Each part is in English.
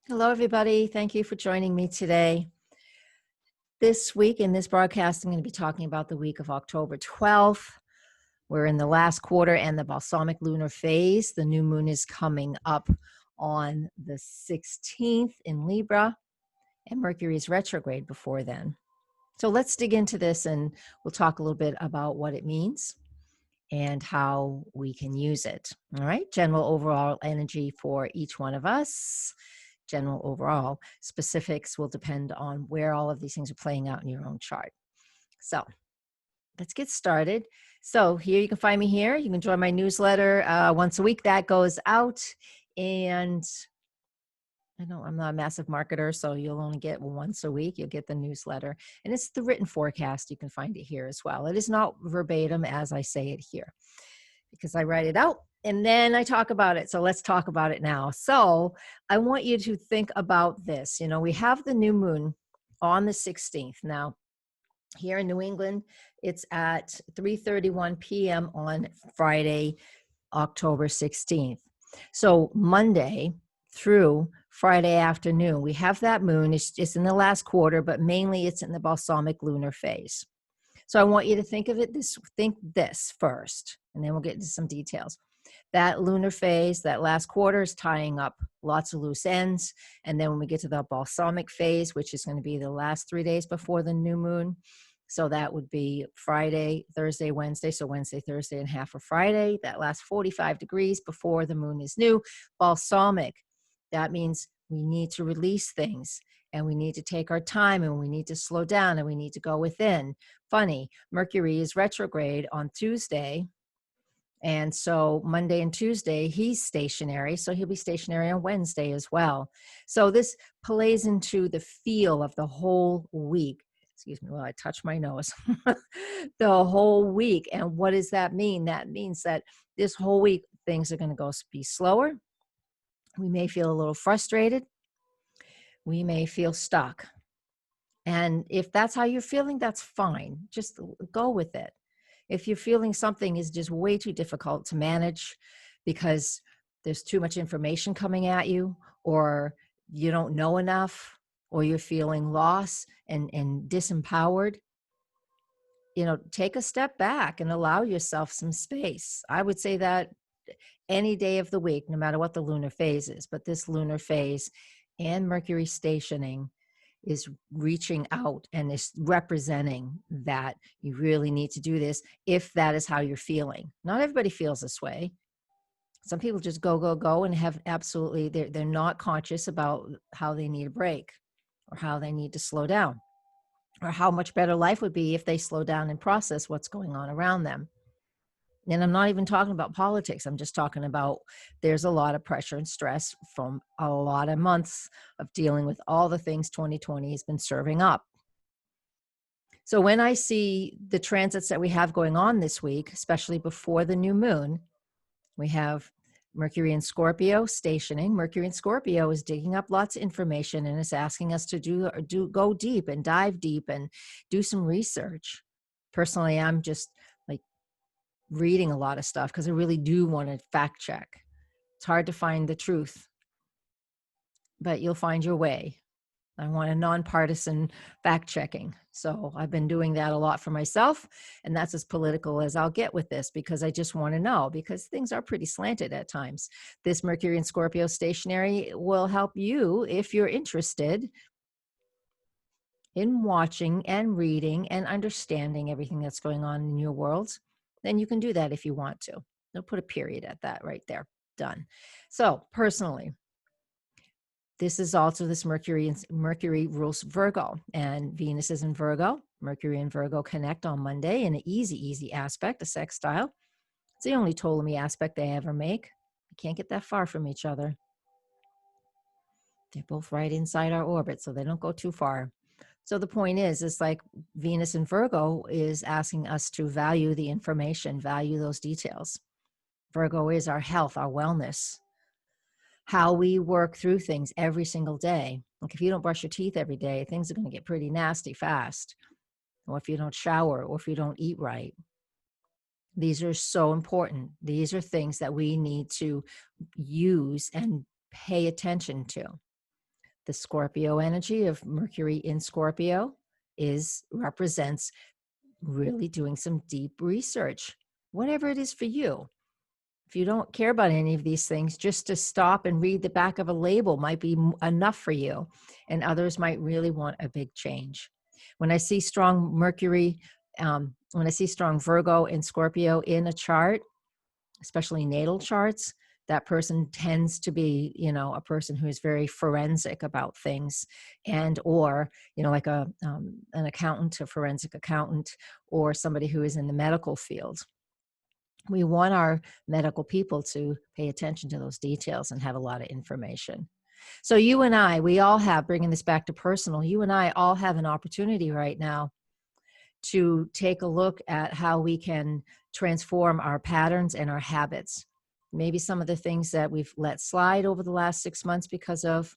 Hello, everybody. Thank you for joining me today. This week in this broadcast, I'm going to be talking about the week of October 12th. We're in the last quarter and the balsamic lunar phase. The new moon is coming up on the 16th in Libra, and Mercury is retrograde before then. So let's dig into this, and we'll talk a little bit about what it means and how we can use it. All right, general overall energy for each one of us. General overall. Specifics will depend on where all of these things are playing out in your own chart. So let's get started. So here you can find me here. You can join my newsletter once a week. That goes out. And I know I'm not a massive marketer, so you'll only get once a week. You'll get the newsletter. And it's the written forecast. You can find it here as well. It is not verbatim as I say it here, because I write it out and then I talk about it. So let's talk about it now. So I want you to think about this. You know, we have the new moon on the 16th. Now, here in New England, it's at 3:31 p.m. on Friday, October 16th. So Monday through Friday afternoon, we have that moon. It's in the last quarter, but mainly it's in the balsamic lunar phase. So I want you to think this first, and then we'll get into some details. That lunar phase, that last quarter, is tying up lots of loose ends. And then when we get to the balsamic phase, which is going to be the last 3 days before the new moon, so that would be Friday, Thursday, Wednesday. So Wednesday, Thursday, and half of Friday. That last 45 degrees before the moon is new. Balsamic, that means we need to release things, and we need to take our time, and we need to slow down, and we need to go within. Funny, Mercury is retrograde on Tuesday. And so Monday and Tuesday, he's stationary. So he'll be stationary on Wednesday as well. So this plays into the feel of the whole week. Excuse me, well, I touched my nose. The whole week. And what does that mean? That means that this whole week, things are going to be slower. We may feel a little frustrated. We may feel stuck. And if that's how you're feeling, that's fine. Just go with it. If you're feeling something is just way too difficult to manage because there's too much information coming at you, or you don't know enough, or you're feeling lost and disempowered, take a step back and allow yourself some space. I would say that any day of the week, no matter what the lunar phase is, but this lunar phase and Mercury stationing is reaching out and is representing that you really need to do this if that is how you're feeling. Not everybody feels this way. Some people just go and have absolutely, they're not conscious about how they need a break or how they need to slow down or how much better life would be if they slow down and process what's going on around them. And I'm not even talking about politics. I'm just talking about there's a lot of pressure and stress from a lot of months of dealing with all the things 2020 has been serving up. So when I see the transits that we have going on this week, especially before the new moon, we have Mercury in Scorpio stationing. Mercury in Scorpio is digging up lots of information and is asking us to go deep and dive deep and do some research. Personally, I'm just reading a lot of stuff because I really do want to fact check. It's hard to find the truth, but you'll find your way. I want a nonpartisan fact checking. So I've been doing that a lot for myself, and that's as political as I'll get with this because I just want to know, because things are pretty slanted at times. This Mercury in Scorpio stationary will help you if you're interested in watching and reading and understanding everything that's going on in your world. Then you can do that if you want to. They'll put a period at that right there. Done. So personally, this is also this Mercury rules Virgo, and Venus is in Virgo. Mercury and Virgo connect on Monday in an easy aspect, a sextile. It's the only Ptolemy aspect they ever make. You can't get that far from each other. They're both right inside our orbit, so they don't go too far. So the point is like Venus in Virgo is asking us to value the information, value those details. Virgo is our health, our wellness, how we work through things every single day. Like if you don't brush your teeth every day, things are going to get pretty nasty fast. Or if you don't shower, or if you don't eat right. These are so important. These are things that we need to use and pay attention to. The Scorpio energy of Mercury in Scorpio represents really doing some deep research, whatever it is for you. If you don't care about any of these things, just to stop and read the back of a label might be enough for you. And others might really want a big change. When I see strong Mercury, when I see strong Virgo and Scorpio in a chart, especially natal charts, that person tends to be, a person who is very forensic about things, and or, like an accountant, a forensic accountant, or somebody who is in the medical field. We want our medical people to pay attention to those details and have a lot of information. So you and I, we all have, bringing this back to personal, you and I all have an opportunity right now to take a look at how we can transform our patterns and our habits. Maybe some of the things that we've let slide over the last 6 months because of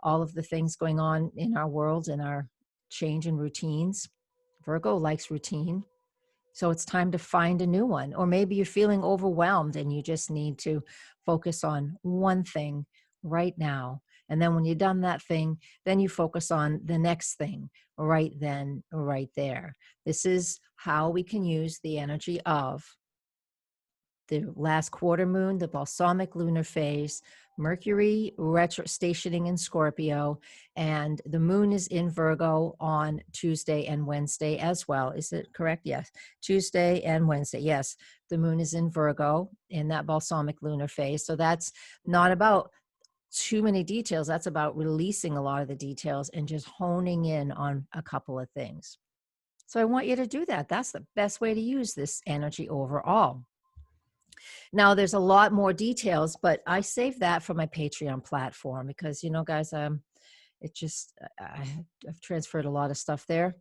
all of the things going on in our world and our change in routines. Virgo likes routine. So it's time to find a new one. Or maybe you're feeling overwhelmed and you just need to focus on one thing right now. And then when you've done that thing, then you focus on the next thing right then, right there. This is how we can use the energy of the last quarter moon, the balsamic lunar phase, Mercury stationing in Scorpio, and the moon is in Virgo on Tuesday and Wednesday as well. Is it correct? Yes. Tuesday and Wednesday. Yes. The moon is in Virgo in that balsamic lunar phase. So that's not about too many details. That's about releasing a lot of the details and just honing in on a couple of things. So I want you to do that. That's the best way to use this energy overall. Now, there's a lot more details, but I saved that for my Patreon platform because, guys, I've transferred a lot of stuff there.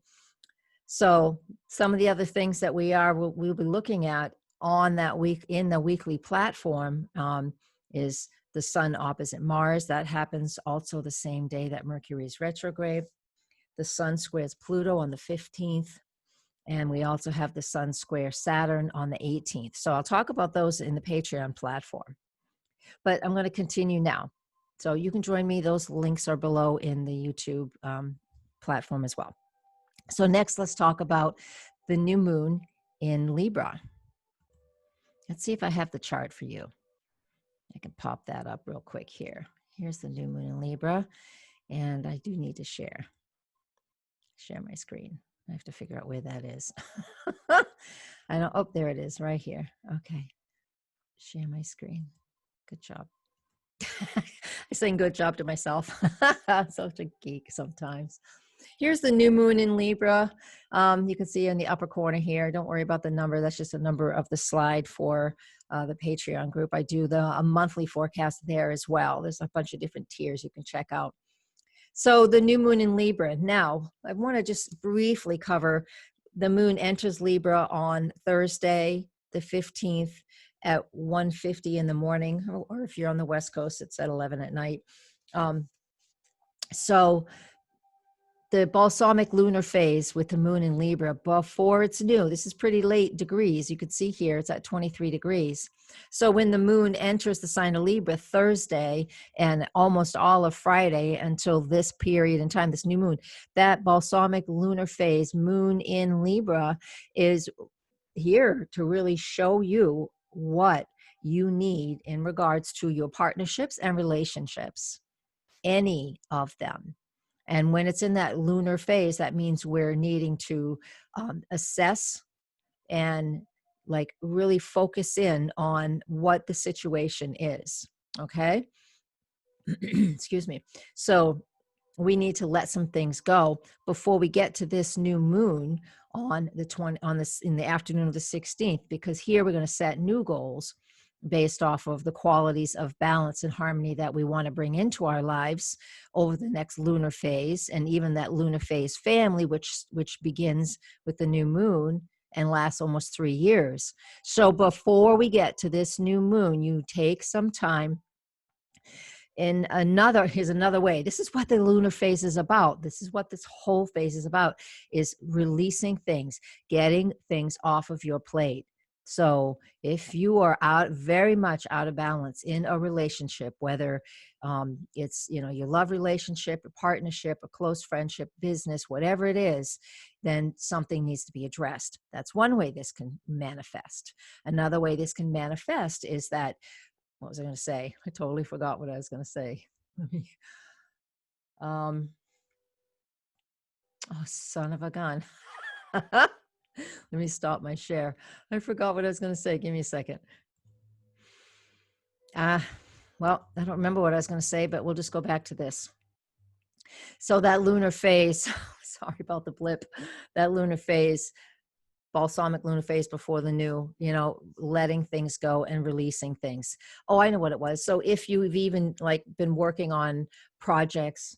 So some of the other things that we'll be looking at on that week in the weekly platform is the Sun opposite Mars. That happens also the same day that Mercury is retrograde. The Sun squares Pluto on the 15th. And we also have the Sun square Saturn on the 18th. So I'll talk about those in the Patreon platform. But I'm going to continue now. So you can join me. Those links are below in the YouTube platform as well. So next, let's talk about the new moon in Libra. Let's see if I have the chart for you. I can pop that up real quick here. Here's the new moon in Libra. And I do need to share my screen. I have to figure out where that is. I know. Oh, there it is right here. Okay. Share my screen. Good job. I say good job to myself. I'm such a geek sometimes. Here's the new moon in Libra. You can see in the upper corner here. Don't worry about the number. That's just a number of the slide for the Patreon group. I do a monthly forecast there as well. There's a bunch of different tiers you can check out. So the new moon in Libra. Now, I want to just briefly cover the moon enters Libra on Thursday, the 15th at 1:50 in the morning, or if you're on the West Coast, it's at 11 at night. So the balsamic lunar phase with the moon in Libra before it's new, this is pretty late degrees. You can see here it's at 23 degrees. So when the moon enters the sign of Libra Thursday and almost all of Friday until this period in time, this new moon, that balsamic lunar phase, moon in Libra, is here to really show you what you need in regards to your partnerships and relationships, any of them. And when it's in that lunar phase, that means we're needing to assess and really focus in on what the situation is. Okay. Excuse me. So we need to let some things go before we get to this new moon on in the afternoon of the 16th, because here we're going to set new goals based off of the qualities of balance and harmony that we want to bring into our lives over the next lunar phase, and even that lunar phase family, which begins with the new moon and lasts almost 3 years. So before we get to this new moon, you take some time. Here's another way. This is what the lunar phase is about. This is what this whole phase is about, is releasing things, getting things off of your plate. So if you are very much out of balance in a relationship, whether it's, your love relationship, a partnership, a close friendship, business, whatever it is, then something needs to be addressed. That's one way this can manifest. Another way this can manifest is that, what was I going to say? I totally forgot what I was going to say. Oh, son of a gun. Let me stop my share. I forgot what I was going to say. Give me a second. Well, I don't remember what I was going to say, but we'll just go back to this. So that lunar phase, sorry about the blip, that lunar phase, balsamic lunar phase before the new, letting things go and releasing things. Oh, I know what it was. So if you've even been working on projects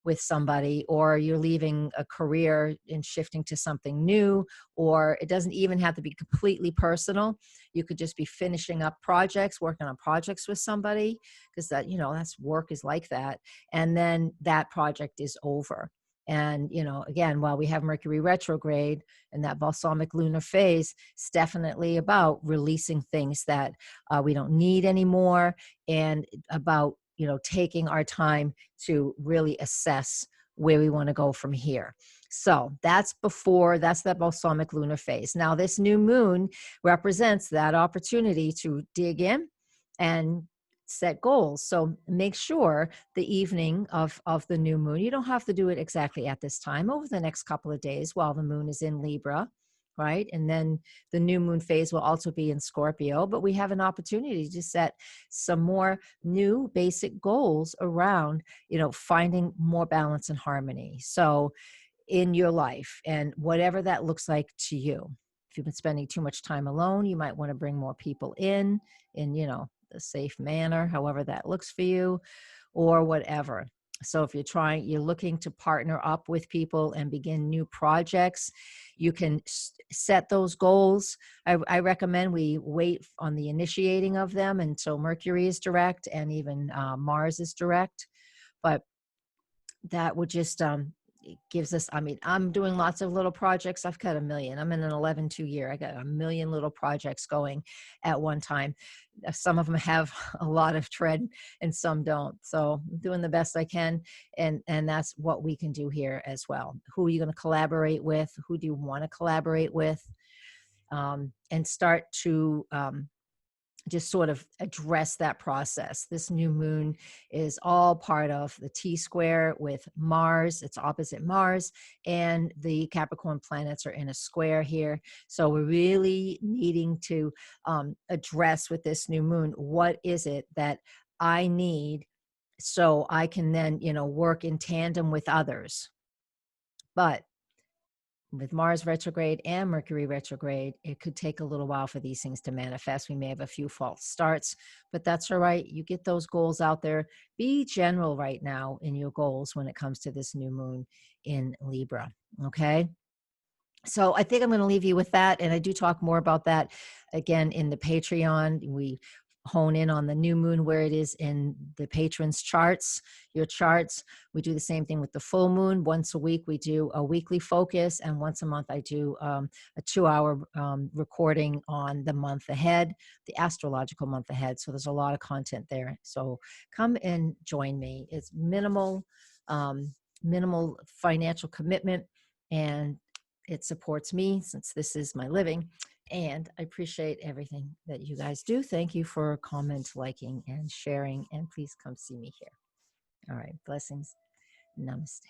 with somebody, or you're leaving a career and shifting to something new, or it doesn't even have to be completely personal. You could just be finishing up projects, working on projects with somebody, because that's work is like that. And then that project is over. And, again, while we have Mercury retrograde and that balsamic lunar phase, it's definitely about releasing things that we don't need anymore, and about, taking our time to really assess where we want to go from here. So that's that balsamic lunar phase. Now, this new moon represents that opportunity to dig in and set goals. So make sure the evening of the new moon, you don't have to do it exactly at this time, over the next couple of days while the moon is in Libra, right? And then the new moon phase will also be in Scorpio, but we have an opportunity to set some more new basic goals around, finding more balance and harmony. So in your life, and whatever that looks like to you. If you've been spending too much time alone, you might want to bring more people in, a safe manner, however that looks for you, or whatever. So if you're looking to partner up with people and begin new projects, you can set those goals. I recommend we wait on the initiating of them until Mercury is direct, and even Mars is direct. But that would just it gives us, I'm doing lots of little projects. I've got a million. I'm in an 11-2 year. I got a million little projects going at one time. Some of them have a lot of tread and some don't. So I'm doing the best I can. And that's what we can do here as well. Who are you going to collaborate with? Who do you want to collaborate with? And start to just sort of address that process. This new moon is all part of the T-square with Mars. It's opposite Mars, and the Capricorn planets are in a square here. So we're really needing to address with this new moon, what is it that I need so I can then, work in tandem with others. But with Mars retrograde and Mercury retrograde, it could take a little while for these things to manifest. We may have a few false starts, but that's all right. You get those goals out there. Be general right now in your goals when it comes to this new moon in Libra. Okay. So I think I'm going to leave you with that. And I do talk more about that again in the Patreon. We hone in on the new moon, where it is in the patrons' charts, your charts. We do the same thing with the full moon. Once a week, we do a weekly focus. And once a month, I do a 2-hour recording on the month ahead, the astrological month ahead. So there's a lot of content there. So come and join me. It's minimal financial commitment, and it supports me since this is my living. And I appreciate everything that you guys do. Thank you for comment, liking, and sharing. And please come see me here. All right. Blessings. Namaste.